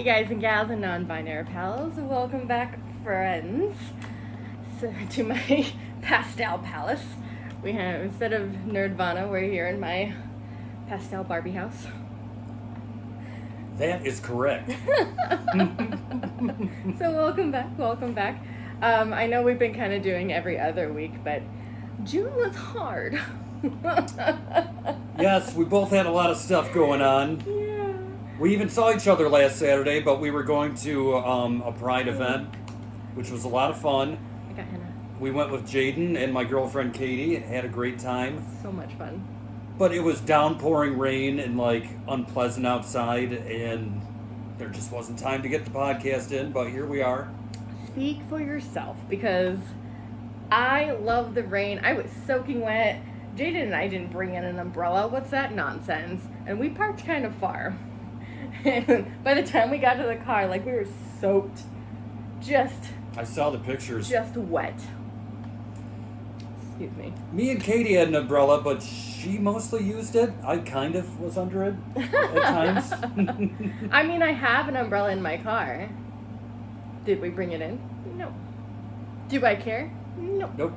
guys and gals and non-binary pals, welcome back, friends, to my pastel palace. We have, instead of Nerdvana, we're here in my pastel Barbie house. That is correct. So welcome back. I know we've been kind of doing every other week, but June was hard. Yes, we both had a lot of stuff going on. Yeah. We even saw each other last Saturday, but we were going to a Pride event, which was a lot of fun. I got Hannah. We went with Jaden and my girlfriend Katie and had a great time. So much fun. But it was downpouring rain and unpleasant outside, and there just wasn't time to get the podcast in, but here we are. Speak for yourself, because I love the rain. I was soaking wet. Jaden and I didn't bring in an umbrella. What's that nonsense? And we parked kind of far. And by the time we got to the car, we were soaked. I saw the pictures. Just wet. Excuse me. Me and Katie had an umbrella, but she mostly used it. I kind of was under it at times. I mean, I have an umbrella in my car. Did we bring it in? No. Do I care? No.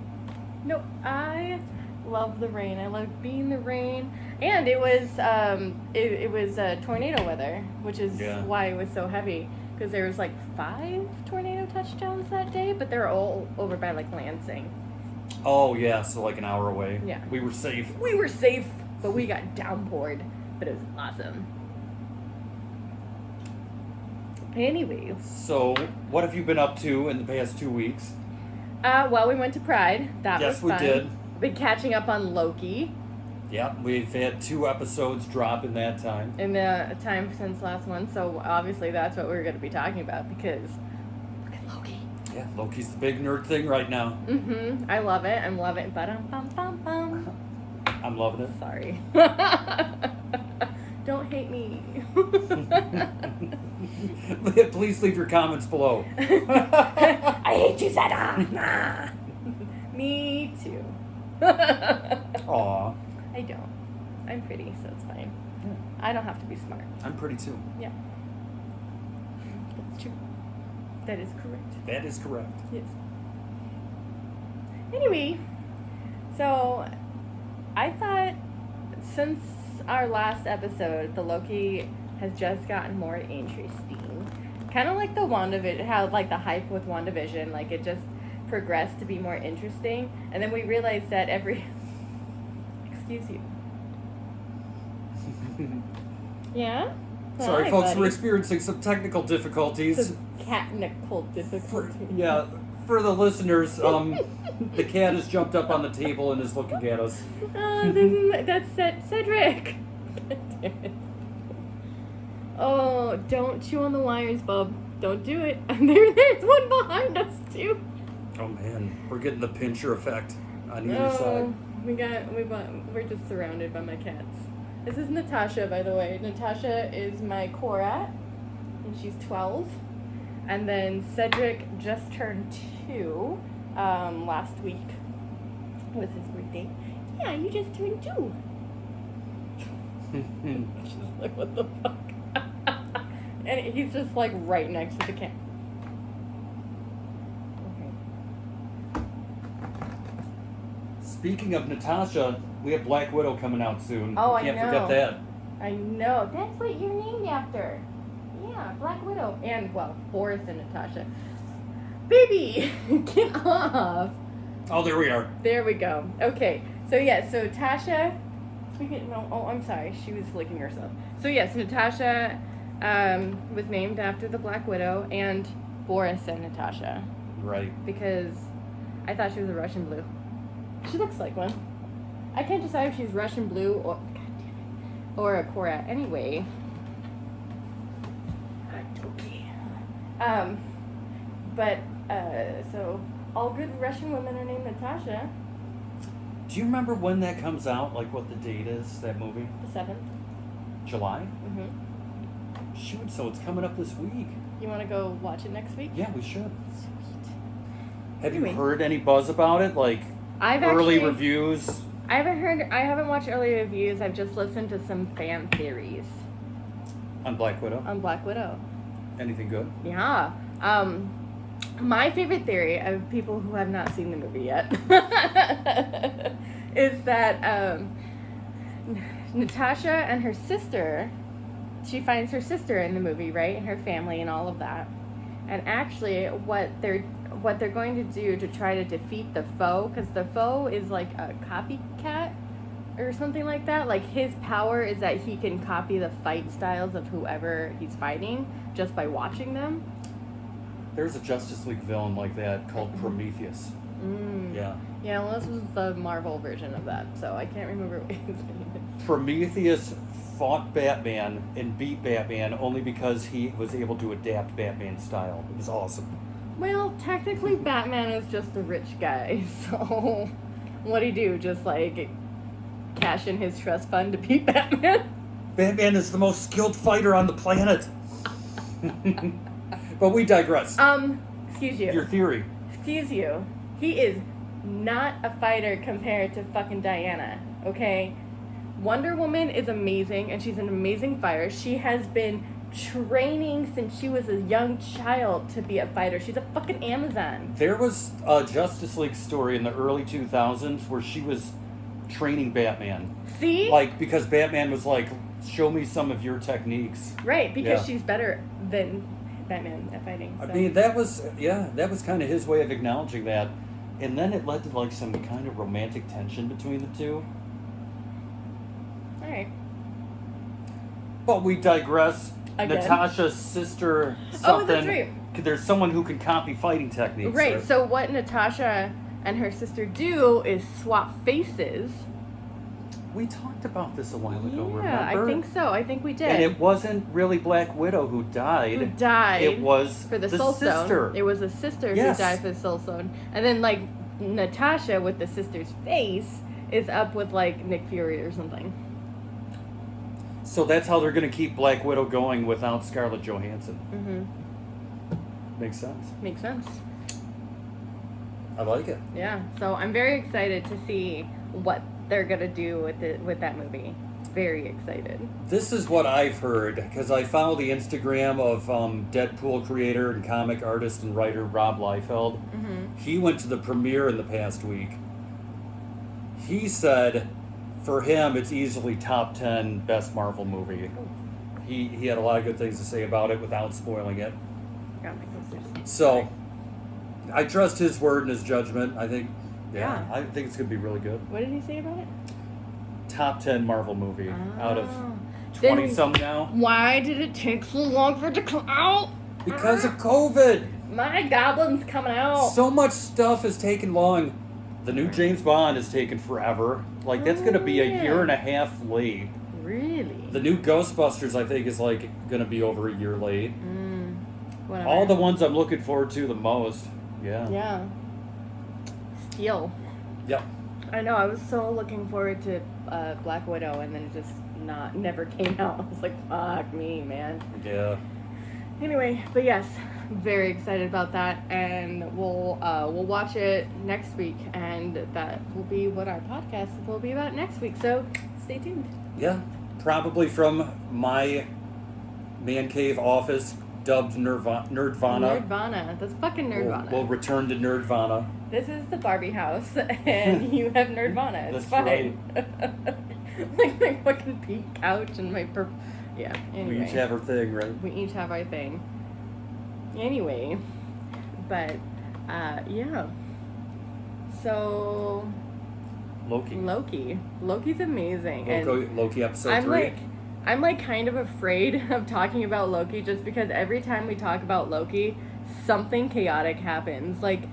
Nope. I love the rain. I love being in the rain. And it was tornado weather, which is why it was so heavy. Because there was 5 tornado touchdowns that day, but they're all over by Lansing. Oh yeah, so an hour away. Yeah. We were safe. But we got downpoured. But it was awesome. Anyway. So, what have you been up to in the past 2 weeks? Well, we went to Pride. That was fun. Yes, we did. Been catching up on Loki. Yeah, we've had 2 episodes drop in that time. In the time since last one, so obviously that's what we're going to be talking about, because look at Loki. Yeah, Loki's the big nerd thing right now. Mm-hmm. I love it. I'm loving it. Ba-dum-bum-bum-bum. I'm loving it. Sorry. Don't hate me. Please leave your comments below. I hate you, Zeta. Me too. Aw. I don't. I'm pretty, so it's fine. Yeah. I don't have to be smart. I'm pretty too. Yeah. That's true. That is correct. That is correct. Yes. Anyway, so I thought since our last episode, the Loki has just gotten more interesting. Kind of like the WandaVision, how the hype with WandaVision, it just progressed to be more interesting. And then we realized that Excuse you. Yeah? Sorry, Hi, folks, buddy. we're experiencing some technical difficulties. Some technical difficulties. For the listeners, the cat has jumped up on the table and is looking at us. That's Cedric. Oh, don't chew on the wires, bub. Don't do it. There's one behind us too. Oh man, we're getting the pincher effect on either side. We're just surrounded by my cats. This is Natasha, by the way. Natasha is my Korat, and she's 12. And then Cedric just turned 2 last week. Was his birthday. Yeah, you just turned 2. She's like, what the fuck? And he's just right next to the cat. Okay. Speaking of Natasha, we have Black Widow coming out soon. Oh, Can't I know. forget that. I know. That's what you're named after. Yeah, Black Widow. And, Boris and Natasha. Baby, get off. Oh, there we are. There we go. Okay. So Tasha. I'm sorry. She was flicking herself. So, yes, Natasha was named after the Black Widow and Boris and Natasha. Right. Because I thought she was a Russian blue. She looks like one. I can't decide if she's Russian blue or... God damn it. Or a Korat. Anyway. Okay. So all good Russian women are named Natasha. Do you remember when that comes out? What the date is, that movie? The 7th. July? Mm-hmm. Shoot, so it's coming up this week. You want to go watch it next week? Yeah, we should. Sweet. Have you heard any buzz about it? Early reviews? I haven't watched early reviews. I've just listened to some fan theories. On Black Widow? On Black Widow. Anything good? Yeah. My favorite theory of people who have not seen the movie yet is that Natasha and her sister, she finds her sister in the movie, right? And her family and all of that. And actually what they're going to do to try to defeat the foe, because the foe is like a copycat or something like that. Like, his power is that he can copy the fight styles of whoever he's fighting just by watching them. There's a Justice League villain like that called Prometheus. Yeah. Yeah, well, this was the Marvel version of that, so I can't remember what his name is. Prometheus fought Batman and beat Batman only because he was able to adapt Batman's style. It was awesome. Well, technically Batman is just a rich guy, so what'd he do? Just, like, cash in his trust fund to beat Batman? Batman is the most skilled fighter on the planet. But we digress. Excuse you. Your theory. Excuse you. He is not a fighter compared to fucking Diana, okay? Wonder Woman is amazing, and she's an amazing fighter. She has been training since she was a young child to be a fighter. She's a fucking Amazon. There was a Justice League story in the early 2000s where she was training Batman. See? Like, because Batman was like, show me some of your techniques. Right, because Yeah. she's better than Batman at fighting. So. I mean, that was kind of his way of acknowledging that. And then it led to like some kind of romantic tension between the two. Alright. But we digress. Again. Natasha's sister, Oh, that's right. There's someone who can copy fighting techniques. Right, so what Natasha and her sister do is swap faces. We talked about this a while ago, Yeah, remember? I think so. I think we did. And it wasn't really Black Widow who died. Who died It was for the Soul sister. Stone. It was a sister Yes. who died for the Soul Stone. And then, like, Natasha with the sister's face is up with, like, Nick Fury or something. So that's how they're going to keep Black Widow going without Scarlett Johansson. Mm-hmm. Makes sense. Makes sense. I like it. Yeah. So I'm very excited to see what they're going to do with that movie. Very excited. This is what I've heard, because I follow the Instagram of Deadpool creator and comic artist and writer Rob Liefeld. Mm-hmm. He went to the premiere in the past week. He said, for him, it's easily top 10 best Marvel movie. He had a lot of good things to say about it without spoiling it. Got my posters. So, I trust his word and his judgment. I think, Yeah. I think it's going to be really good. What did he say about it? Top 10 Marvel movie out of Oh. 20 Then some now. Why did it take so long for it to come out? Because of COVID. My Goblin's coming out. So much stuff has taken long. The new James Bond has taken forever. Like, that's going to be a year and a half late. Really? The new Ghostbusters, I think, is like going to be over a year late. Whatever. All the ones I'm looking forward to the most. Yeah. Yeah. Steel. Yep. I know. I was so looking forward to Black Widow, and then it just never came out. I was like, fuck me, man. Yeah. Anyway, but yes, very excited about that, and we'll watch it next week, and that will be what our podcast will be about next week. So stay tuned. Yeah. Probably from my man cave office, dubbed Nerdvana. Nerdvana. That's fucking Nerdvana. We'll return to Nerdvana. This is the Barbie house, and you have Nerdvana. It's That's fine. Like my fucking pink couch and my purple. Yeah. Anyway. We each have our thing, right? We each have our thing. Anyway, but yeah. So Loki. Loki's amazing. Loki episode I'm 3. I'm like kind of afraid of talking about Loki just because every time we talk about Loki, something chaotic happens. Like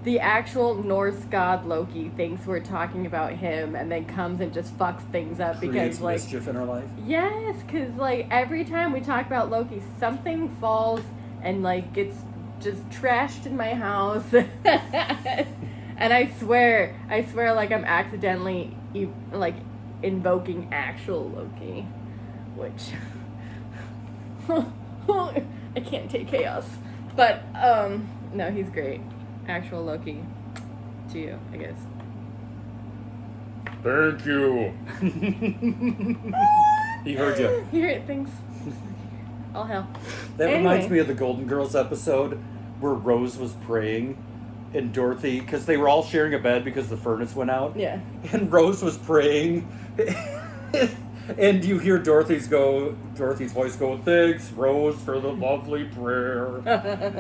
the actual Norse god Loki thinks we're talking about him and then comes and just fucks things up Creates because like mischief in our life. yes, because like every time we talk about Loki, something falls and like gets just trashed in my house. And I swear like I'm accidentally like invoking actual Loki, which I can't take chaos. But no, he's great. Actual Loki to you, I guess. Thank you. He heard you. He heard it, thanks. All hell. That Anyway. reminds me of the Golden Girls episode where Rose was praying and Dorothy, because they were all sharing a bed because the furnace went out. Yeah. And Rose was praying. And you hear Dorothy's voice go, "Thanks, Rose, for the lovely prayer.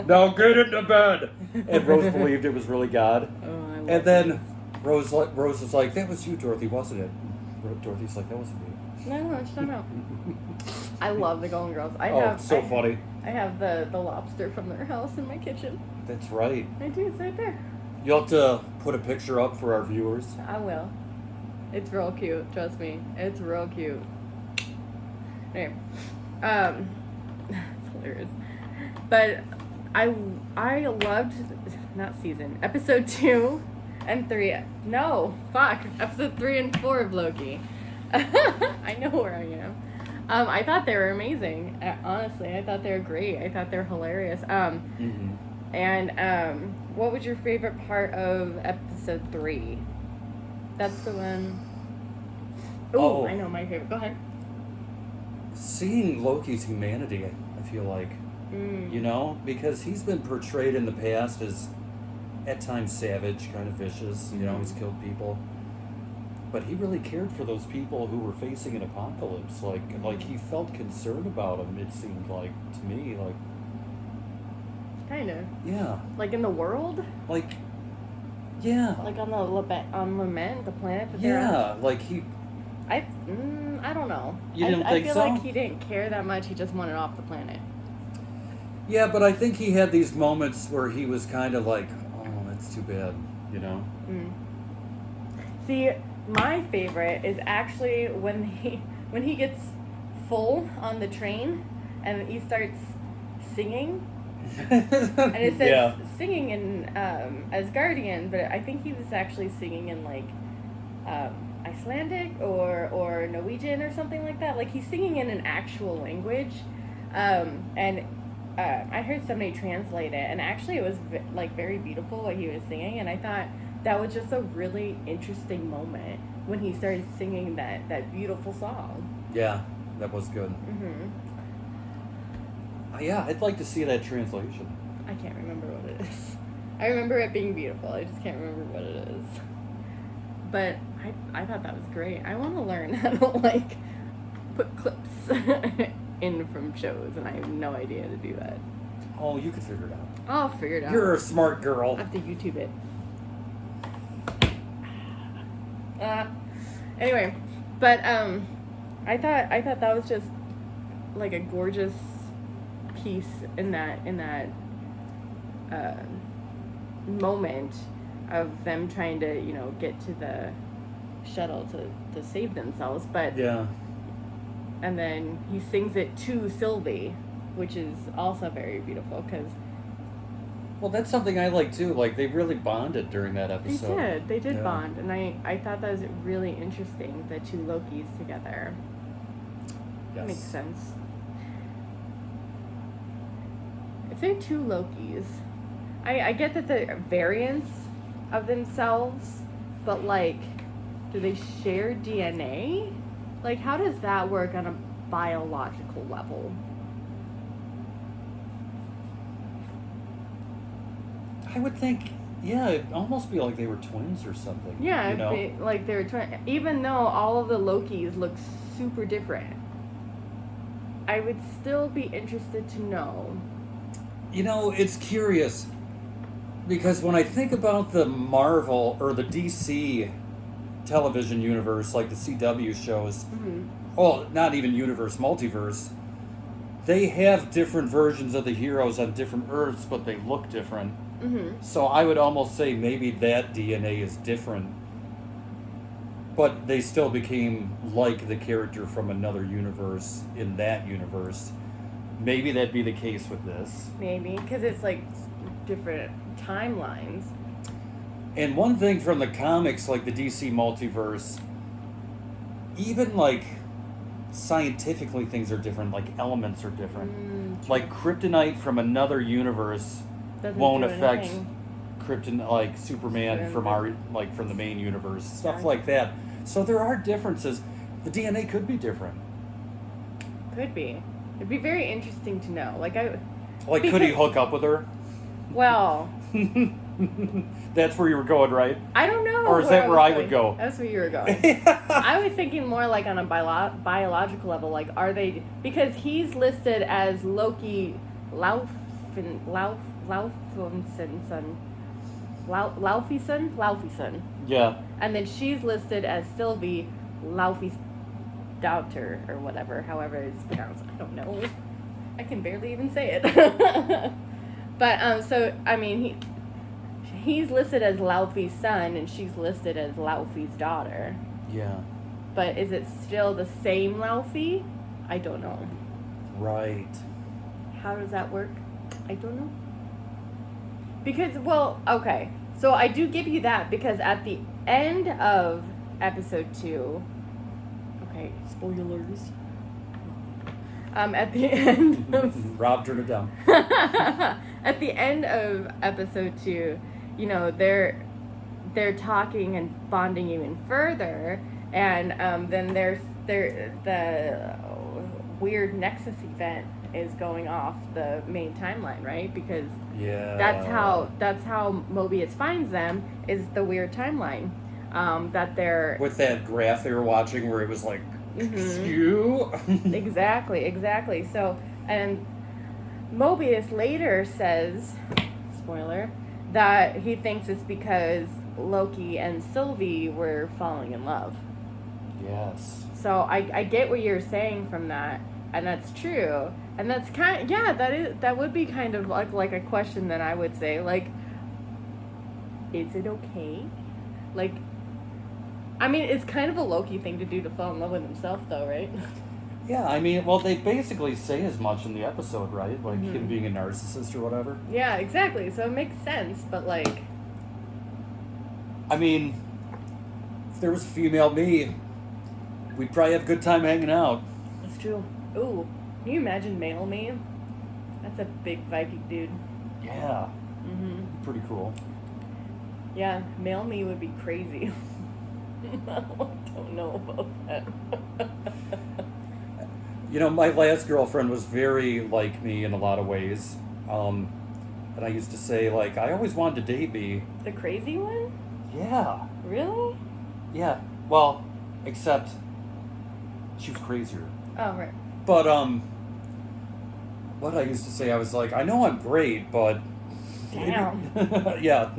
Now get into bed." And Rose believed it was really God. Oh, I love And then Rose was like, "That was you, Dorothy, wasn't it?" Dorothy's like, "That wasn't me." No, shut up. I love the Golden Girls. Funny. I have the lobster from their house in my kitchen. That's right. I do. It's right there. You'll have to put a picture up for our viewers. I will. It's real cute. Trust me. It's real cute. Anyway, it's hilarious. But I loved episode 2 and 3. No, fuck, episode 3 and 4 of Loki. I know where I am. I thought they were amazing. Honestly, I thought they were great. I thought they were hilarious. And what was your favorite part of episode 3? That's the one. Ooh, I know my favorite. Go ahead. Seeing Loki's humanity, I feel like, you know, because he's been portrayed in the past as at times savage, kind of vicious. You know, he's killed people. But he really cared for those people who were facing an apocalypse. Like he felt concerned about them. It seemed like to me, like kind of. Yeah. Like in the world. Like, yeah. Like on Lament, the planet that they're on. Yeah, like he. I don't know. You didn't think so? I feel like he didn't care that much. He just wanted off the planet. Yeah, but I think he had these moments where he was kind of like, "Oh, that's too bad," you know. See, my favorite is actually when he gets full on the train and he starts singing. And it says singing in Asgardian, but I think he was actually singing in like Icelandic or Norwegian or something like that. Like he's singing in an actual language, and I heard somebody translate it, and actually it was like very beautiful what he was singing, and I thought that was just a really interesting moment when he started singing that beautiful song. Yeah, that was good. Yeah, I'd like to see that translation. I can't remember what it is. I remember it being beautiful. I just can't remember what it is. But I thought that was great. I want to learn how to like put clips in from shows, and I have no idea how to do that. Oh, you can figure it out. I'll figure it out. You're a smart girl. I have to YouTube it. Anyway, but I thought that was just like a gorgeous piece in that moment of them trying to, you know, get to the shuttle to save themselves. But yeah. And then he sings it to Sylvie, which is also very beautiful because. Well, that's something I like too. Like they really bonded during that episode. They did bond, and I thought that was really interesting. The two Lokis together. Yes. Makes sense. If they're two Lokis, I get that they're variants of themselves, but like, do they share DNA? Like, how does that work on a biological level? I would think, yeah, it'd almost be like they were twins or something. Yeah, you know? like they're even though all of the Lokis look super different, I would still be interested to know. You know, it's curious because when I think about the Marvel or the DC television universe, like the CW shows, well, not even universe, multiverse, they have different versions of the heroes on different Earths, but they look different. So I would almost say maybe that DNA is different, but they still became like the character from another universe in that universe. Maybe that'd be the case with this. Maybe, because it's like different timelines. And one thing from the comics, like the DC multiverse, even like scientifically things are different, like elements are different. Like kryptonite from another universe won't affect krypton like Superman from our from the main universe, stuff like that. So there are differences. The DNA could be different. Could be. It'd be very interesting to know. Like, Like, could he hook up with her? Well, That's where you were going, right? I don't know. Or is that where I would go? That's where you were going. I was thinking more like on a biological level. Like, are they... Because he's listed as Loki Laufeyson. Yeah. And then she's listed as Sylvie Laufey's daughter, or whatever, however it's pronounced. I don't know. I can barely even say it. But, so, I mean, he's listed as Laufey's son, and she's listed as Laufey's daughter. Yeah. But is it still the same Laufey? I don't know. Right. How does that work? I don't know. Because, well, okay. So I do give you that, because at the end of episode 2... Okay, spoilers. At the end of... Rob, turn it down. At the end of episode 2, you know, they're talking and bonding even further, and then there's the weird Nexus event is going off the main timeline, right? Because that's how Mobius finds them, is the weird timeline. That they're with that graph they were watching where it was like skew. exactly. So, and Mobius later says, spoiler, that he thinks it's because Loki and Sylvie were falling in love. Yes. So I get what you're saying from that, and that's true. And that's that would be kind of like a question that I would say, like, is it okay? Like, I mean, it's kind of a Loki thing to do, to fall in love with himself, though, right? Yeah, I mean, well, they basically say as much in the episode, right? Like, him being a narcissist or whatever. Yeah, exactly. So it makes sense, but, like... I mean, if there was a female me, we'd probably have a good time hanging out. That's true. Ooh, can you imagine male me? That's a big Viking dude. Yeah. Pretty cool. Yeah, male me would be crazy. I don't know about that. You know, my last girlfriend was very like me in a lot of ways. And I used to say, like, I always wanted to date me. The crazy one? Yeah. Really? Yeah. Well, except she was crazier. Oh, right. But, what I used to say, I was like, I know I'm great, but... Damn. Yeah.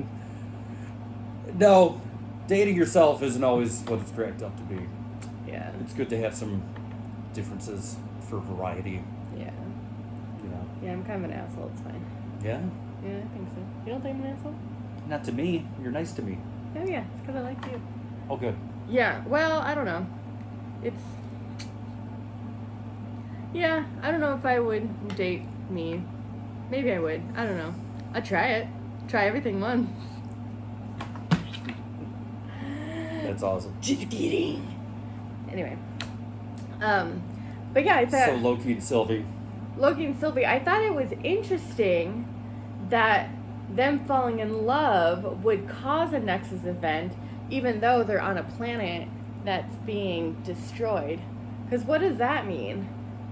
No, dating yourself isn't always what it's cracked up to be. Yeah. It's good to have some differences for variety. Yeah. You know. Yeah, I'm kind of an asshole. It's fine. Yeah? Yeah, I think so. You don't think I'm an asshole? Not to me. You're nice to me. Oh, yeah. It's because I like you. Oh, good. Yeah. Well, I don't know. It's... Yeah, I don't know if I would date me. Maybe I would. I don't know. I'd try it. Try everything once. That's awesome. Just kidding. Anyway. But yeah, I thought... So Loki and Sylvie. Loki and Sylvie, I thought it was interesting that them falling in love would cause a Nexus event, even though they're on a planet that's being destroyed. Because what does that mean?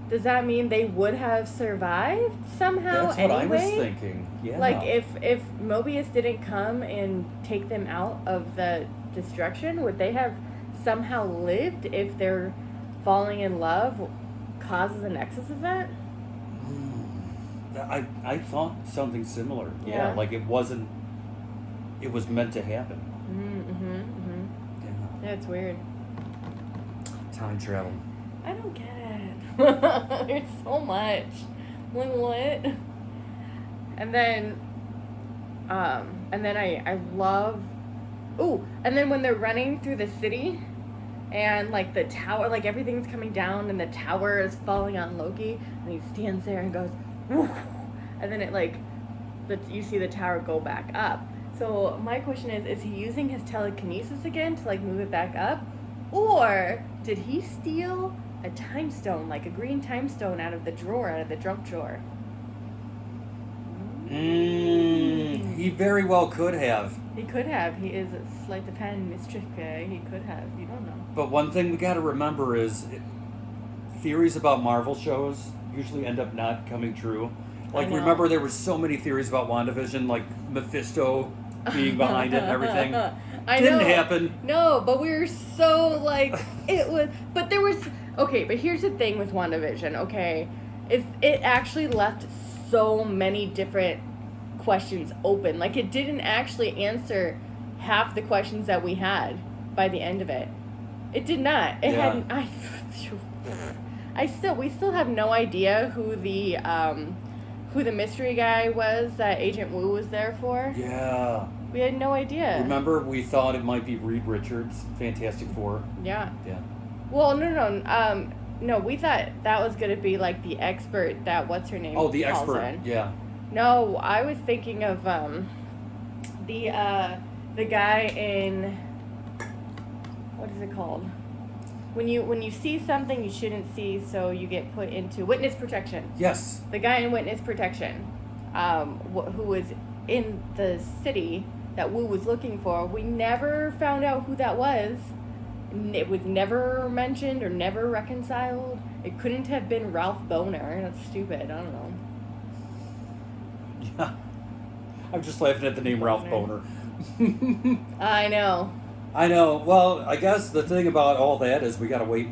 Does that mean they would have survived somehow? That's what anyway? I was thinking. Yeah. Like, if Mobius didn't come and take them out of the destruction, would they have somehow lived if their falling in love causes a Nexus event? I thought something similar. Yeah. Like it was meant to happen. Yeah, it's weird. Time travel. I don't get it. There's so much. Like, what? And then I love... Ooh, and then when they're running through the city, and, like, the tower, like, everything's coming down, and the tower is falling on Loki, and he stands there and goes, woof, and then it, like, you see the tower go back up. So my question is he using his telekinesis again to, like, move it back up? Or did he steal a time stone, like a green time stone, out of the junk drawer? He very well could have. He could have. He is a sleight of hand mischief guy. He could have. You don't know. But one thing we got to remember is theories about Marvel shows usually end up not coming true. I Like, know. remember there were so many theories about WandaVision, like Mephisto being behind it and everything. I Didn't know. happen. No, but we were so like it was. But there was okay. But here's the thing with WandaVision. Okay, it actually left so many different questions open. Like it didn't actually answer half the questions that we had by the end of it. It did not. It Yeah. hadn't. We still have no idea who the mystery guy was that Agent Wu was there for. Yeah. We had no idea. Remember, we thought it might be Reed Richards, Fantastic Four. Yeah. Yeah. Well, no, we thought that was gonna be like the expert that what's her name? Oh, the calls expert. in. Yeah. No, I was thinking of the guy in what is it called? When you see something you shouldn't see, so you get put into witness protection. Yes. The guy in witness protection, who was in the city that Wu was looking for. We never found out who that was. It was never mentioned or never reconciled. It couldn't have been Ralph Boner. That's stupid. I don't know. Yeah. I'm just laughing at the name Ralph Boner. I know. I know. Well, I guess the thing about all that is we gotta wait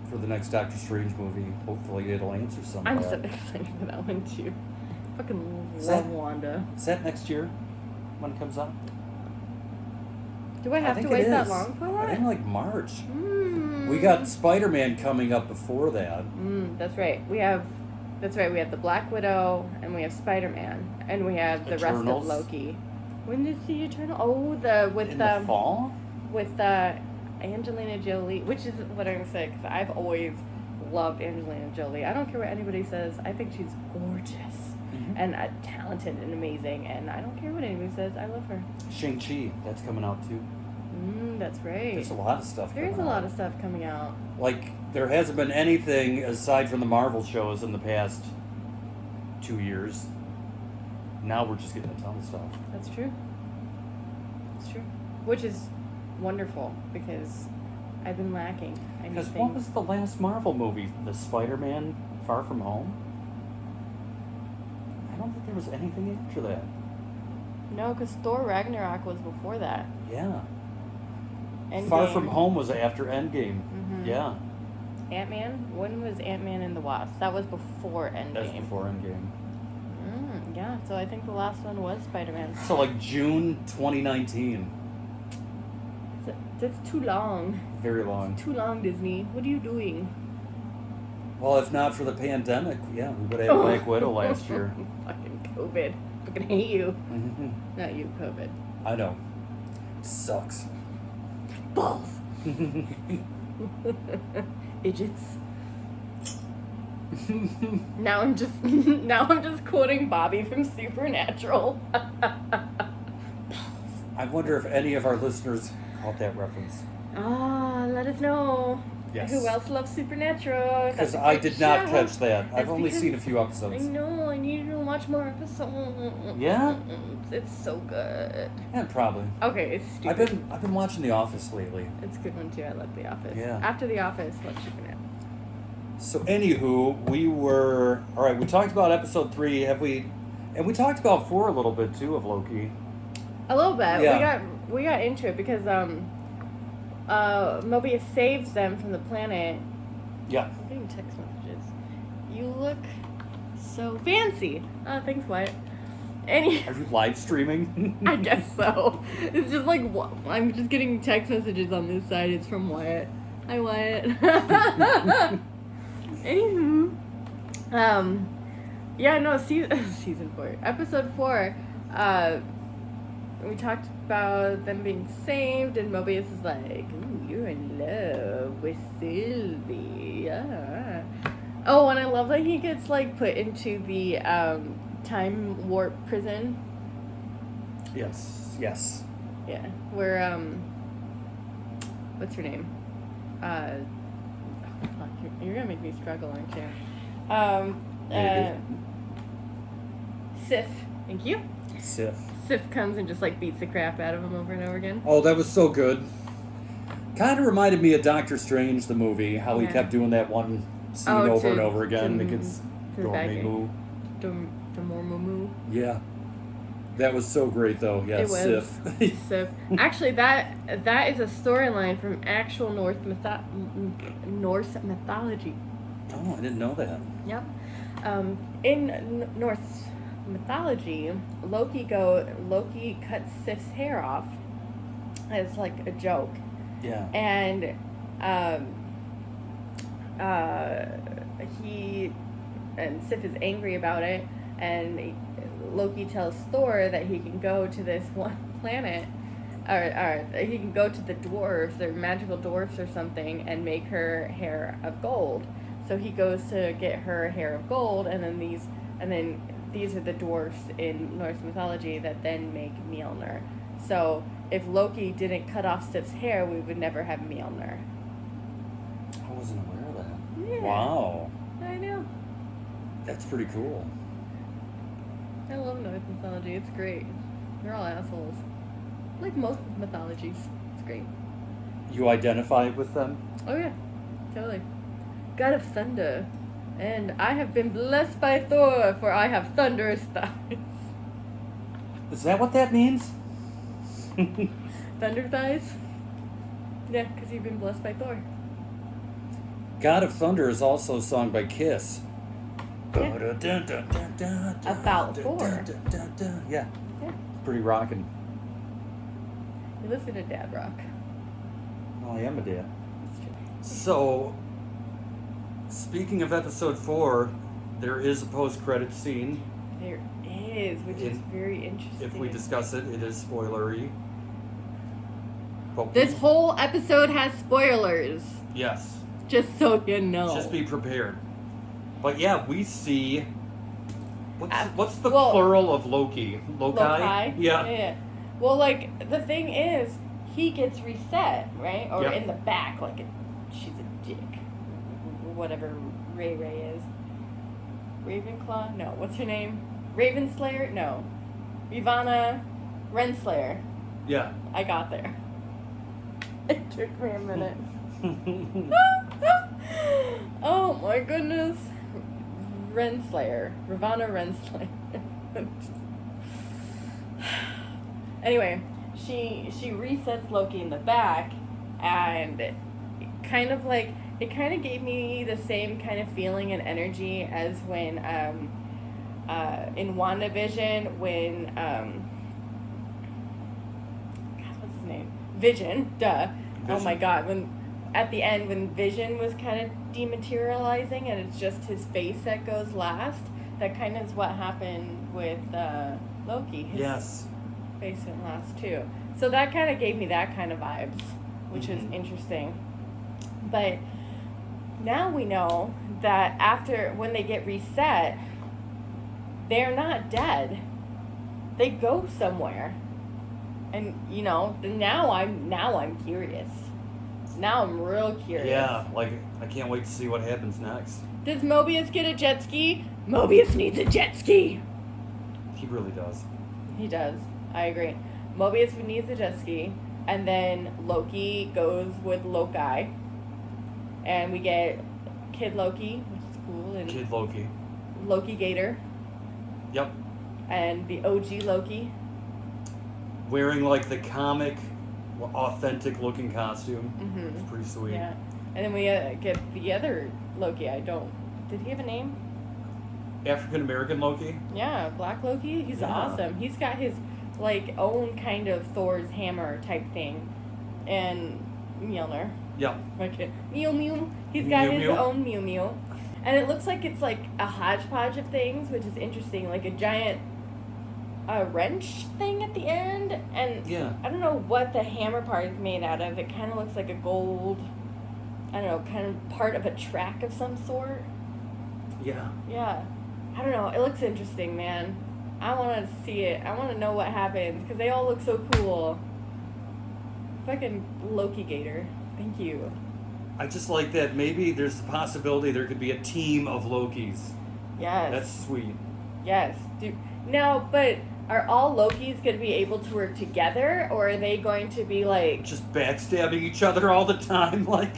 for the next Doctor Strange movie. Hopefully it'll answer some I'm of so that. excited for that one too. Fucking Is love that- Wanda. Is that next year when it comes out? Do I have to think wait it that is. long for I that? think like March. Mm. We got Spider-Man coming up before that. That's right. We have the Black Widow and we have Spider-Man and we have the rest of Eternals. Loki. When is the Eternal? Oh, In the fall? with Angelina Jolie, which is what I'm gonna say because I've always loved Angelina Jolie. I don't care what anybody says. I think she's gorgeous and talented and amazing, and I don't care what anybody says. I love her. Shang-Chi, that's coming out too. That's right. There's a lot of stuff There is coming a out. lot of stuff coming out. Like, there hasn't been anything aside from the Marvel shows in the past 2 years. Now we're just getting a ton of stuff. That's true. It's true. Which is wonderful because I've been lacking. I need Because things. what was the last Marvel movie? The Spider-Man Far From Home? I don't think there was anything after that. No, because Thor Ragnarok was before that. Yeah. Endgame. Far From Home was after Endgame. Mhm. Yeah. Ant-Man? When was Ant-Man and the Wasp? That was before Endgame. That's before Endgame. Yeah, so I think the last one was Spider-Man. So like June 2019. That's too long. Very long. Too long, Disney. What are you doing? Well, if not for the pandemic, yeah, we would have had Black Widow last year. Fucking COVID. Fucking hate you. Mhm. Not you, COVID. I know. Sucks. Balls. Idiots. Now I'm just quoting Bobby from Supernatural. I wonder if any of our listeners caught that reference. Let us know. Yes. Who else loves Supernatural? Because That's a I good did not show. catch that. I've That's only because seen a few I episodes. know. I need to watch more episodes. Yeah? It's so good. Yeah, probably. Okay, it's stupid. I've been watching The Office lately. It's a good one too. I love The Office. Yeah. After The Office, watch Supernatural. So anywho, we talked about episode 3. And we talked about 4 a little bit too of Loki. A little bit. Yeah. We got into it because Mobius saves them from the planet. Yeah. I'm getting text messages. You look so fancy. Oh, thanks, Wyatt. Are you live streaming? I guess so. It's just like I'm just getting text messages on this side. It's from Wyatt. Hi, Wyatt. Anywho, yeah, no, season 4, episode 4. We talked about them being saved, and Mobius is like, "Ooh, you're in love with Sylvie." Yeah. Oh, and I love that he gets like put into the time warp prison. Yes. Yeah, where what's her name? Fuck, you're gonna make me struggle, aren't you? Maybe. Sif. Thank you. Sif. Sif comes and just like beats the crap out of him over and over again. Oh, that was so good. Kind of reminded me of Doctor Strange, the movie, how he Yeah. kept doing that one scene over and over again. To the back. Dormammu. Dormammu. Yeah. That was so great, though. Yeah, It was. Sif. Sif. Actually, that is a storyline from actual Norse mythology. Oh, I didn't know that. Yep. In Norse mythology, Loki cuts Sif's hair off as like a joke, Yeah. and Sif is angry about it, and Loki tells Thor that he can go to this one planet, or he can go to the dwarves, they're magical dwarfs or something, and make her hair of gold. So he goes to get her hair of gold, and then these are the dwarfs in Norse mythology that then make Mjolnir. So if Loki didn't cut off Sif's hair, we would never have Mjolnir. I wasn't aware of that. Yeah. Wow. I know. That's pretty cool. I love Norse mythology. It's great. They're all assholes. Like most mythologies. It's great. You identify with them? Oh yeah, totally. God of thunder. And I have been blessed by Thor, for I have thunderous thighs. Is that what that means? Thunder thighs? Yeah, because you've been blessed by Thor. God of Thunder is also sung by Kiss. Yeah. About Thor. Yeah. Yeah. Pretty rockin'. You listen to Dad Rock. Well, I am a dad. That's true. So, speaking of episode 4, there is a post-credit scene. There is, which is very interesting. If we discuss it, it is spoilery. But This whole episode has spoilers. Yes. Just so you know. Just be prepared. But yeah, we see. What's the well, plural of Loki? Loki? Yeah. Well, like, the thing is, he gets reset, right? Or in the back, like, she's a dick. Whatever Ray is. Ravenclaw? No. What's her name? Ravenslayer? No. Ivana Renslayer. Yeah. I got there. It took me a minute. Oh my goodness. Renslayer. Ravana Renslayer. Anyway, she resets Loki in the back, and it kind of gave me the same kind of feeling and energy as when in WandaVision when God, what's his name? Vision, duh. Vision. Oh my God, when at the end when Vision was kind of dematerializing and it's just his face that goes last, that kind of is what happened with Loki. His face went last too. So that kind of gave me that kind of vibes, which is interesting. But now we know that after, when they get reset, they're not dead. They go somewhere. And, you know, now I'm curious. Now I'm real curious. Yeah, like, I can't wait to see what happens next. Does Mobius get a jet ski? Mobius needs a jet ski. He really does. He does. I agree. Mobius needs a jet ski. And then Loki goes with Loki. And we get Kid Loki, which is cool. And Kid Loki. Loki Gator. Yep. And the OG Loki. Wearing, like, the comic, authentic looking costume. Mm-hmm. It's pretty sweet. Yeah. And then we get the other Loki. Did he have a name? African American Loki? Yeah, Black Loki. He's Yeah. awesome. He's got his, like, own kind of Thor's hammer type thing. And Mjolnir. Yeah. Okay. Mew Mew. He's got his Mew. own Mew Mew. And it looks like it's like a hodgepodge of things, which is interesting. Like a giant wrench thing at the end. And Yeah. I don't know what the hammer part is made out of. It kind of looks like a gold, I don't know, kind of part of a track of some sort. Yeah. Yeah. I don't know. It looks interesting, man. I want to see it. I want to know what happens because they all look so cool. Fucking Loki Gator. Thank you. I just like that maybe there's a possibility there could be a team of Lokis. Yes. That's sweet. Yes. Dude. Now, but are all Lokis going to be able to work together, or are they going to be like... Just backstabbing each other all the time, like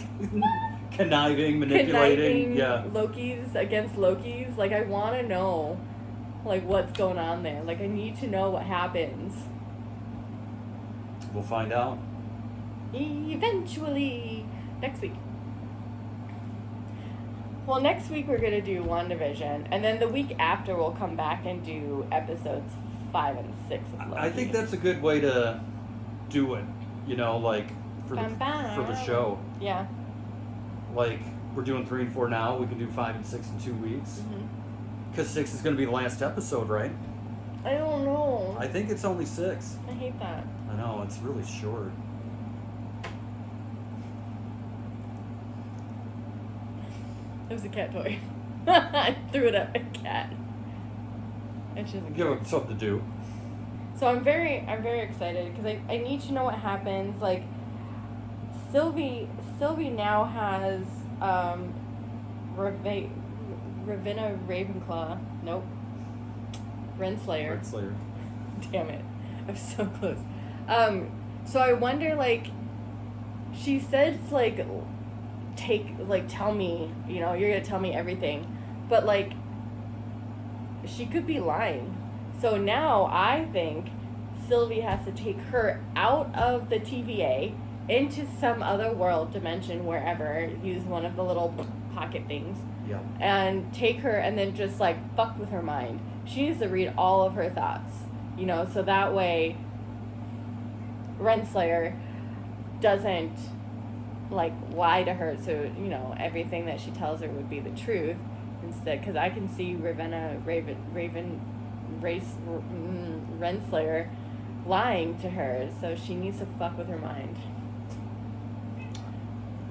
Conniving, manipulating. conniving Yeah. Lokis against Lokis. Like, I want to know, like, what's going on there. Like, I need to know what happens. We'll find out. Eventually. Next week. Well, next week we're going to do WandaVision. And then the week after we'll come back and do episodes 5 and 6 of Loki. I think that's a good way to do it. You know, like, for the show. Yeah. Like, we're doing 3 and 4 now. We can do 5 and 6 in 2 weeks. Because 6 is going to be the last episode, right? I don't know. I think it's only 6. I hate that. I know, it's really short. It was a cat toy. I threw it at a cat. And she doesn't Give care. them something to do. So I'm very excited because I need to know what happens. Like, Sylvie now has Ravenna Ravenclaw. Nope. Renslayer. Renslayer. Damn it. I'm so close. So I wonder, like, she said, like, tell me, you know, you're gonna tell me everything. But, like, she could be lying. So now I think Sylvie has to take her out of the TVA into some other world, dimension, wherever, use one of the little pocket things. Yeah. And take her and then just, like, fuck with her mind. She needs to read all of her thoughts, you know, so that way Renslayer doesn't, like, lie to her, so, you know, everything that she tells her would be the truth instead, because I can see Renslayer lying to her, so she needs to fuck with her mind.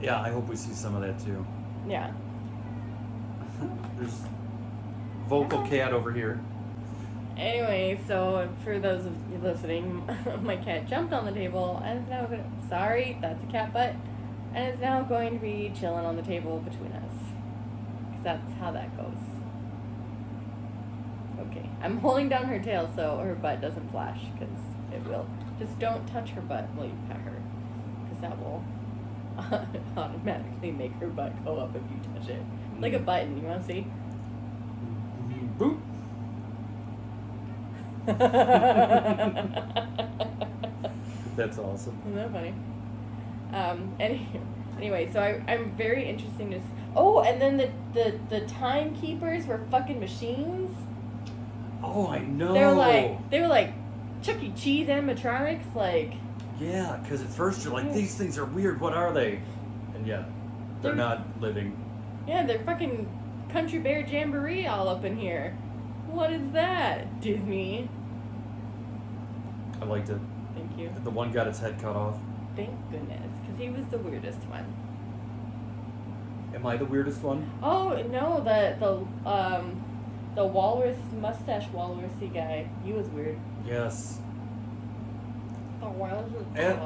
Yeah, I hope we see some of that too. Yeah. There's vocal cat over here. Anyway, so for those of you listening, my cat jumped on the table and is now sorry, that's a cat butt, and is now going to be chilling on the table between us. Because that's how that goes. Okay, I'm holding down her tail so her butt doesn't flash, because it will. Just don't touch her butt while you pet her, because that will automatically make her butt go up if you touch it. Like a button, you want to see? Boop. That's awesome. Isn't that funny? Anyway, so I'm very interested to. Oh, and then the timekeepers were fucking machines. Oh, I know. They were like Chuck E. Cheese animatronics, like. Yeah, because at first you're like, these things are weird. What are they? And yeah, they're not living. Yeah, they're fucking Country Bear Jamboree all up in here. What is that, Disney? I liked it. Thank you. The one got its head cut off. Thank goodness, because he was the weirdest one. Am I the weirdest one? Oh no, the walrus mustache walrusy guy. He was weird. Yes. The walrus was And-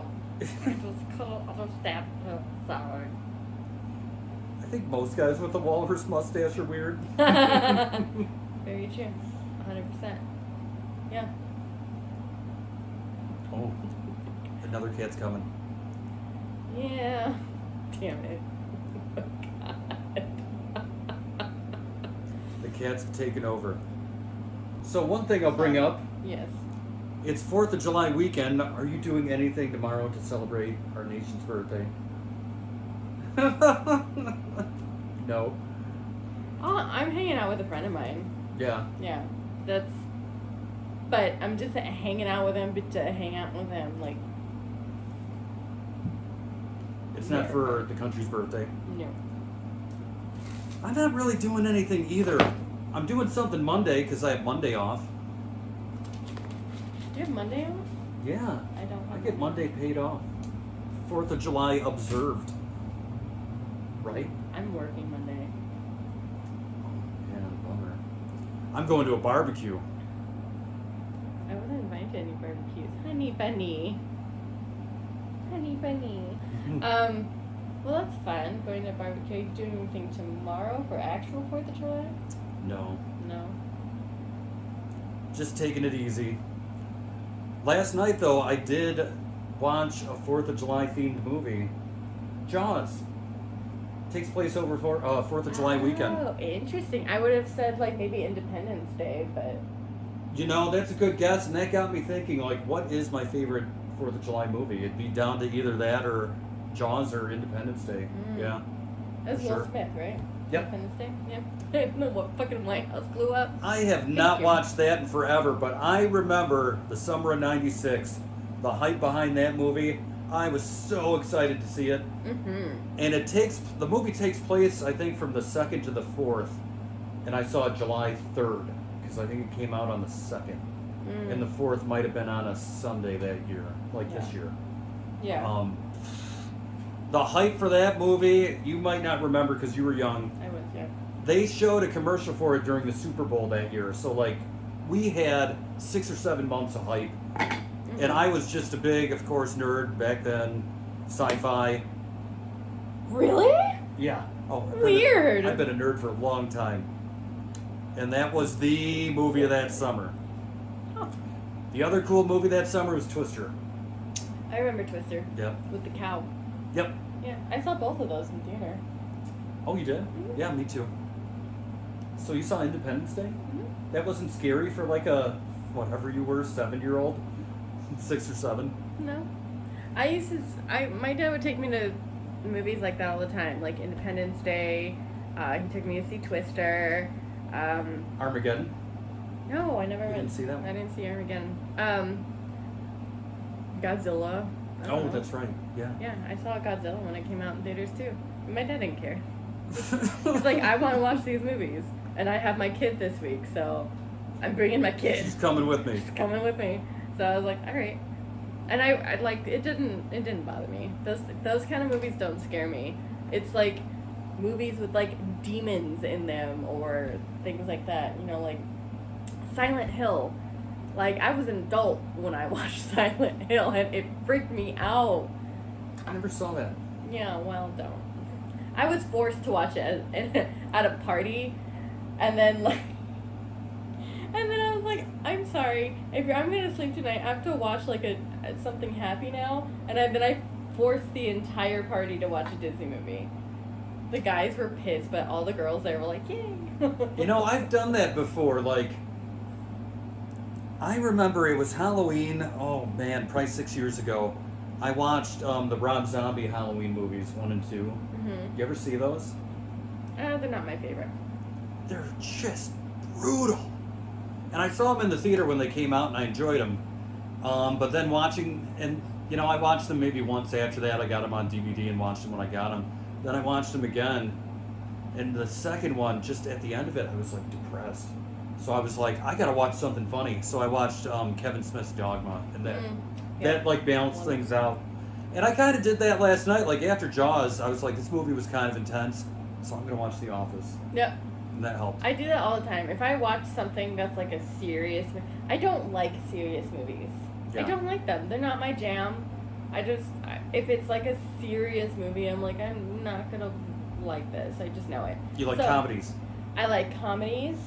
sorry. I think most guys with a walrus mustache are weird. Very true. 100%. Yeah. Oh, another cat's coming. Yeah. Damn it. Oh, God. The cat's taken over. So one thing I'll bring up, Yes. it's 4th of July weekend. Are you doing anything tomorrow to celebrate our nation's birthday? No. Oh, I'm hanging out with a friend of mine. Yeah. Yeah. But I'm just hanging out with him, but to hang out with him, like. It's not for the country's birthday. No. I'm not really doing anything either. I'm doing something Monday because I have Monday off. Do you have Monday off? Yeah. I don't I have get Monday paid off. 4th of July observed. Right? I'm working Monday. Yeah, bummer. I'm going to a barbecue. I wasn't invited to any barbecues. Honey bunny. Honey bunny. Well, that's fun. Going to a barbecue. Are you doing anything tomorrow for actual 4th of July? No. No. Just taking it easy. Last night, though, I did watch a 4th of July themed movie. Jaws. takes place over 4th of July weekend. Oh, interesting. I would have said like maybe Independence Day, but You know, that's a good guess, and that got me thinking, like, what is my favorite 4th of July movie? It'd be down to either that or Jaws or Independence Day. Yeah. that's Sure. Will Smith, right? Yep. Independence Day. Yeah. I don't know what fucking White House blew up. I have not watched that in forever, but I remember the summer of '96, the hype behind that movie. I was so excited to see it. And the movie takes place, I think, from the 2nd to the 4th, and I saw it July 3rd because I think it came out on the 2nd, and the 4th might have been on a Sunday that year, like this year. Yeah. The hype for that movie, you might not remember because you were young. I was, yeah. They showed a commercial for it during the Super Bowl that year, so like we had 6 or 7 months of hype. And I was just a big, of course, nerd back then, sci-fi. Really? Yeah. Oh, Weird. I've been a nerd for a long time. And that was the movie of that summer. Huh. The other cool movie that summer was Twister. I remember Twister. Yep. With the cow. Yep. Yeah, I saw both of those in theater. Oh, you did? Yeah, me too. So you saw Independence Day? That wasn't scary for like a, whatever you were, 7-year-old? 6 or 7? No. My dad would take me to movies like that all the time, like Independence Day. He took me to see Twister. Armageddon? No, I never You went. didn't see that one? I didn't see Armageddon. Godzilla. I don't Oh, know. that's right. Yeah. Yeah, I saw Godzilla when it came out in theaters too. My dad didn't care. He's like, I want to watch these movies, and I have my kid this week, so I'm bringing my kid. She's coming with me. She's coming with me. So I was like, all right. And I like it didn't bother me. Those kind of movies don't scare me. It's like movies with like demons in them or things like that. You know, like Silent Hill. Like I was an adult when I watched Silent Hill, and it freaked me out. I never saw that. Yeah, well, don't. I was forced to watch it at a party, and then I was like, I'm sorry, if I'm gonna sleep tonight, I have to watch like something happy now, and then I forced the entire party to watch a Disney movie. The guys were pissed, but all the girls there were like, yay. You know, I've done that before. Like, I remember it was Halloween. Oh man, probably 6 years ago. I watched the Rob Zombie Halloween movies 1 and 2. You ever see those? They're not my favorite. They're just brutal. And I saw them in the theater when they came out, and I enjoyed them. But then watching, and you know, I watched them maybe once after that. I got them on DVD and watched them when I got them. Then I watched them again, and the second one, just at the end of it, I was like depressed. So I was like, I gotta watch something funny. So I watched Kevin Smith's Dogma, and that like balanced things out. And I kind of did that last night. Like after Jaws, I was like, this movie was kind of intense, so I'm gonna watch The Office. Yep. And that helped. I do that all the time. If I watch something that's like a serious, I don't like serious movies. Yeah. I don't like them. They're not my jam. If it's like a serious movie, I'm like, I'm not gonna like this. I just know it. You like So, comedies? I like comedies.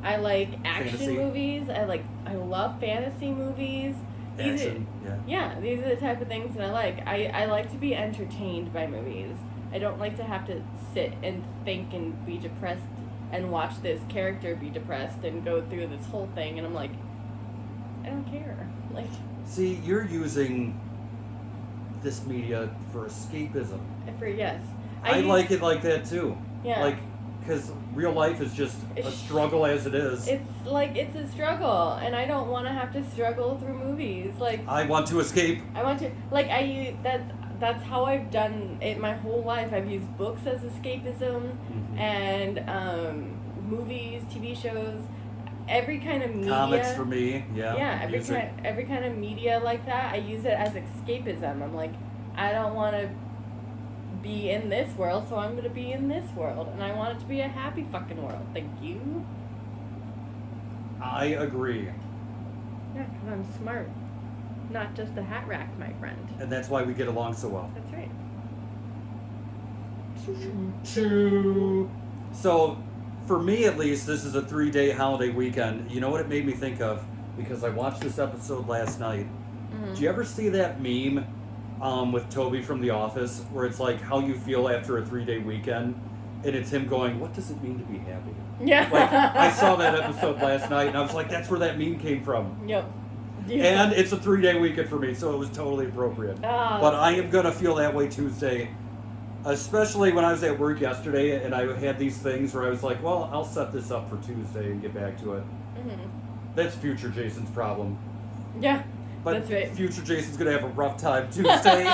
I like action Fantasy? movies. I love fantasy movies. Action, yeah. These are the type of things that I like. I like to be entertained by movies. I don't like to have to sit and think and be depressed and watch this character be depressed and go through this whole thing, and I'm like, I don't care. Like, See, you're using this media for escapism. yes. I like it like that too. Yeah. Like, because real life is just a struggle as it is. It's a struggle, and I don't want to have to struggle through movies. Like, I want to escape. I want to, like, that's how I've done it my whole life. I've used books as escapism, and movies, TV shows, every kind of media. Comics for me, yeah. Yeah, Music. every kind of media like that, I use it as escapism. I'm like, I don't want to be in this world, so I'm going to be in this world, and I want it to be a happy fucking world. Thank you. I agree. Yeah, because I'm smart. Not just a hat rack, my friend. And that's why we get along so well. That's right. So, for me at least, this is a 3-day holiday weekend. You know what it made me think of? Because I watched this episode last night. Did you ever see that meme with Toby from The Office, where it's like how you feel after a 3-day weekend, and it's him going, "What does it mean to be happy?" Yeah. Like, I saw that episode last night, and I was like, "That's where that meme came from." Yep. Yeah. And it's a 3-day weekend for me, so it was totally appropriate. Oh, But I am gonna feel that way Tuesday, especially when I was at work yesterday, and I had these things where I was like, "Well, I'll set this up for Tuesday and get back to it." Mm-hmm. That's future Jason's problem. Yeah. But That's right. future Jason's gonna have a rough time Tuesday.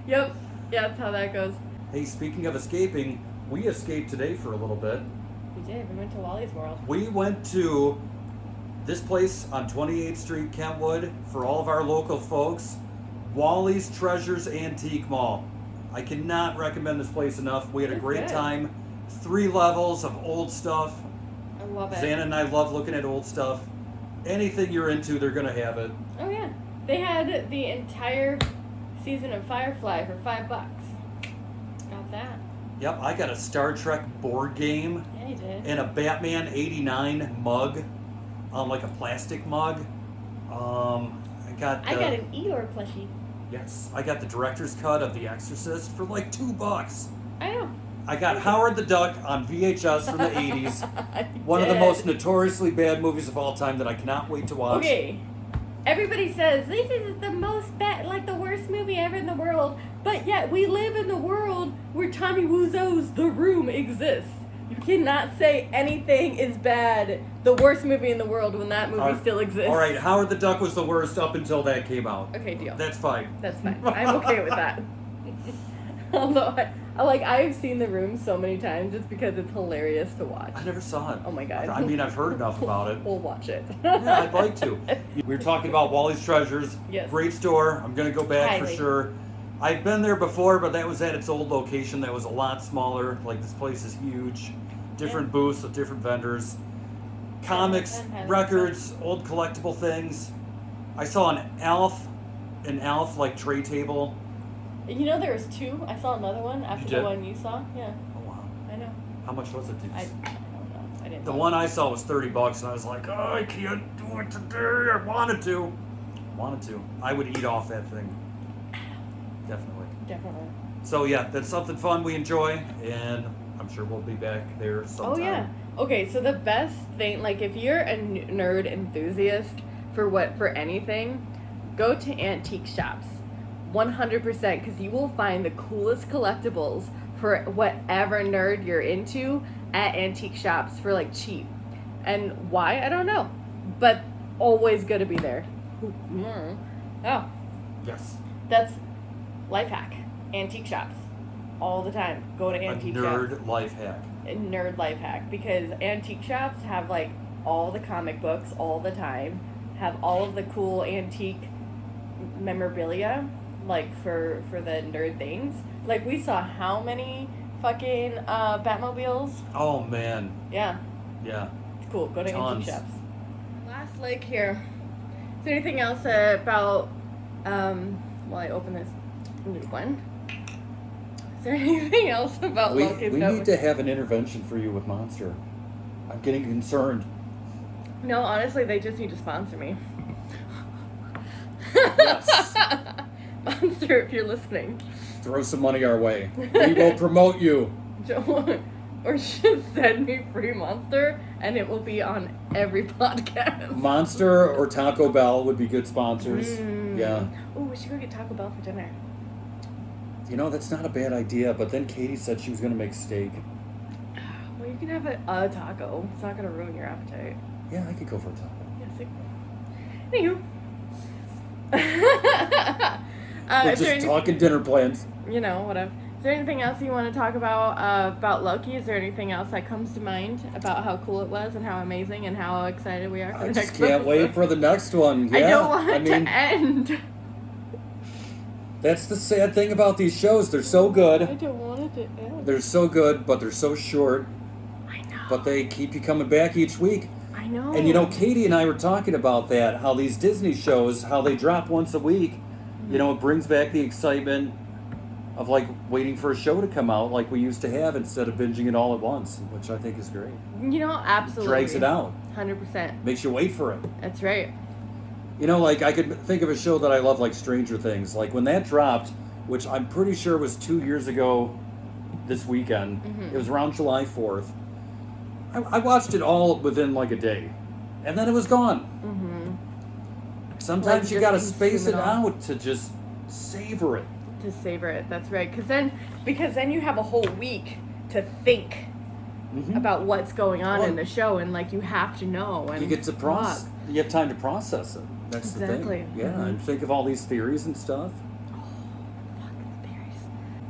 Yep. Yeah, that's how that goes. Hey, speaking of escaping, we escaped today for a little bit. We did. We went to Wally's World. We went to this place on 28th Street, Kentwood, for all of our local folks, Wally's Treasures Antique Mall. I cannot recommend this place enough. We had a It's great good. time. 3 levels of old stuff. I love it. Xana and I love looking at old stuff. Anything you're into, they're gonna have it. Oh yeah, they had the entire season of Firefly for $5. Got that? Yep, I got a Star Trek board game Yeah, you did. and a Batman '89 mug, like a plastic mug. I got an Eeyore plushie. yes, I got the director's cut of The Exorcist for like $2. I know. I got Howard the Duck on VHS from the '80s. I One of the did. most notoriously bad movies of all time that I cannot wait to watch. Okay. Everybody says this is the most bad, like the worst movie ever in the world, but yet we live in the world where Tommy Wiseau's The Room exists. You cannot say anything is bad, the worst movie in the world, when that movie still exists. All right, Howard the Duck was the worst up until that came out. Okay, deal. That's fine. That's fine. I'm okay with that. Although I've seen The Room so many times just because it's hilarious to watch. I never saw it. Oh my God. I mean, I've heard enough about it. We'll watch it. Yeah, I'd like to. We were talking about Wally's Treasures. Yes. Great store. I'm going to go back for Highly. sure. I've been there before, but that was at its old location that was a lot smaller. Like, this place is huge. Different Yeah. booths with different vendors. Comics, and records, old collectible things. I saw an Alf like tray table. You know there was 2. I saw another one after You the did? one you saw. Yeah, Oh wow. I know. How much was it? I don't know. I didn't. The know. one I saw was $30, and I was like, oh, I can't do it today. I wanted to. I would eat off that thing. Definitely. Definitely. So yeah, that's something fun we enjoy, and I'm sure we'll be back there sometime. Oh yeah. Okay, so the best thing, like if you're a nerd enthusiast for anything, go to antique shops. 100%, because you will find the coolest collectibles for whatever nerd you're into at antique shops for like cheap. And why? I don't know. But always good to be there. Oh, Yes. that's life hack. Antique shops. All the time. Go to antique A shops. nerd life hack. A nerd life hack, because antique shops have like all the comic books all the time, have all of the cool antique memorabilia, like for the nerd things. Like we saw how many fucking Batmobiles. Oh man. Yeah, Yeah. it's cool. Go to Tons. antique shops. Last leg here. Is there anything else about while I open this new one? Is there anything else about We Loki? need to have an intervention for you with Monster. I'm getting concerned. No, honestly, they just need to sponsor me. Yes. Monster, if you're listening. Throw some money our way. We will promote you. Or just send me free Monster, and it will be on every podcast. Monster or Taco Bell would be good sponsors. Yeah. Oh, we should go get Taco Bell for dinner. You know, that's not a bad idea, but then Katie said she was going to make steak. Well, you can have a taco. It's not going to ruin your appetite. Yeah, I could go for a taco. Yeah, see. Anywho. We're Is there just talking dinner plans. You know, whatever. Is there anything else you want to talk about Loki? Is there anything else that comes to mind about how cool it was and how amazing and how excited we are for I the just next can't episode? wait for the next one. Yeah, I don't want it to end. That's the sad thing about these shows. They're so I good. don't want it to end. They're so good, but they're so short. I know. But they keep you coming back each week. I know. And you know, Katie and I were talking about that, how these Disney shows, how they drop once a week. You know, it brings back the excitement of like waiting for a show to come out like we used to have instead of binging it all at once, which I think is great. You know, absolutely. Drags it out. 100%. Makes you wait for it. That's right. You know, like I could think of a show that I love, like Stranger Things. Like when that dropped, which I'm pretty sure was 2 years ago this weekend. It was around July 4th. I watched it all within like a day. And then it was gone. Sometimes Like, you just gotta consume space it it all. out to just savor it. To savor it, that's right. Because then you have a whole week to think about what's going on in the show, and like you have to know. And You get to process. You have time to process it. That's the Exactly. thing. Yeah, and think of all these theories and stuff. Fucking theories.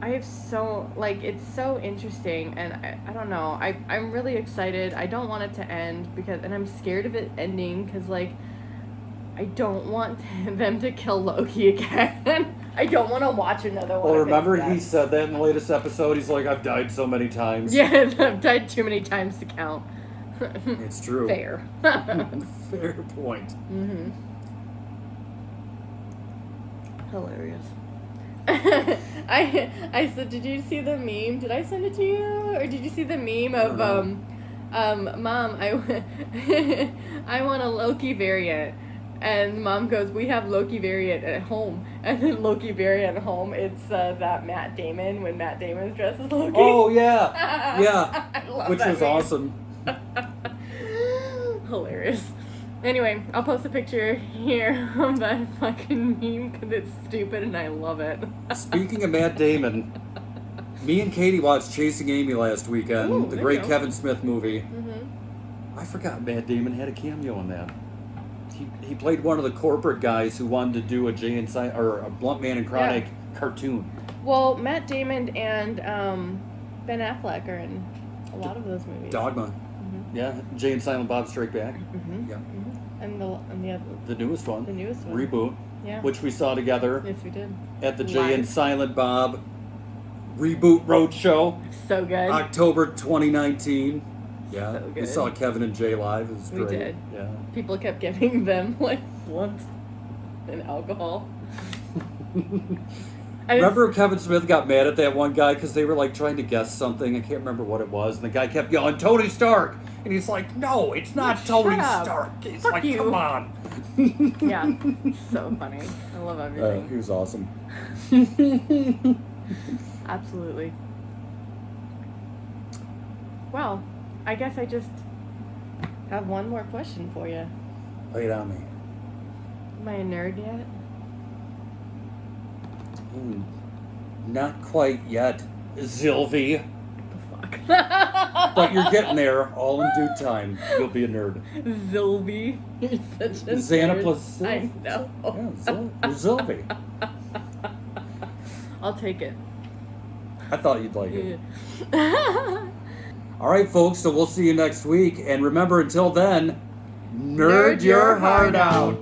I have so like it's so interesting, and I don't know. I'm really excited. I don't want it to end and I'm scared of it ending because like I don't want them to kill Loki again. I don't want to watch another one. Well, of his remember he deaths. said that in the latest episode. He's like, I've died so many times. Yeah, I've died too many times to count. It's true. Fair. Fair point. Hilarious. I said, did you see the meme? Did I send it to you, or did you see the meme of Mom? I want a Loki variant, and Mom goes, we have Loki variant at home, and then Loki variant at home. It's that Matt Damon when Matt Damon's dressed as Loki. Oh yeah, yeah, I love which that was meme. awesome. Hilarious. Anyway, I'll post a picture here of that fucking meme because it's stupid and I love it. Speaking of Matt Damon, me and Katie watched Chasing Amy last weekend, Ooh, the there great you go. Kevin Smith movie. I forgot Matt Damon had a cameo in that. He played one of the corporate guys who wanted to do a Jay and or a Blunt Man and Chronic cartoon. Well, Matt Damon and Ben Affleck are in a lot of those movies. Dogma. Yeah, Jay and Silent Bob Strike Back. Yeah. And the other, The newest one. the newest one. Reboot. Yeah. Which we saw together Yes, we did. at the Jay Live. and Silent Bob Reboot Roadshow, So good. October 2019. Yeah, So we good. saw Kevin and Jay live. It was We great. did. Yeah. People kept giving them like blunts and alcohol. And Remember Kevin Smith got mad at that one guy because they were like trying to guess something. I can't remember what it was. And the guy kept yelling, Tony Stark. And he's like, no, it's not Shut Tony up. Stark. He's Fuck like, you. come on. Yeah, so funny. I love everything. He was awesome. Absolutely. Well, I guess I just have one more question for you. Lay it on me. Am I a nerd yet? Not quite yet, Zilvi. Fuck. But you're getting there. All in due time. You'll be a nerd. Zilby. You're such a Xana nerd. plus Zilv. I know. Yeah, Zilvi. I'll take it. I thought you'd like it. All right, folks, so we'll see you next week. And remember, until then, nerd your heart out.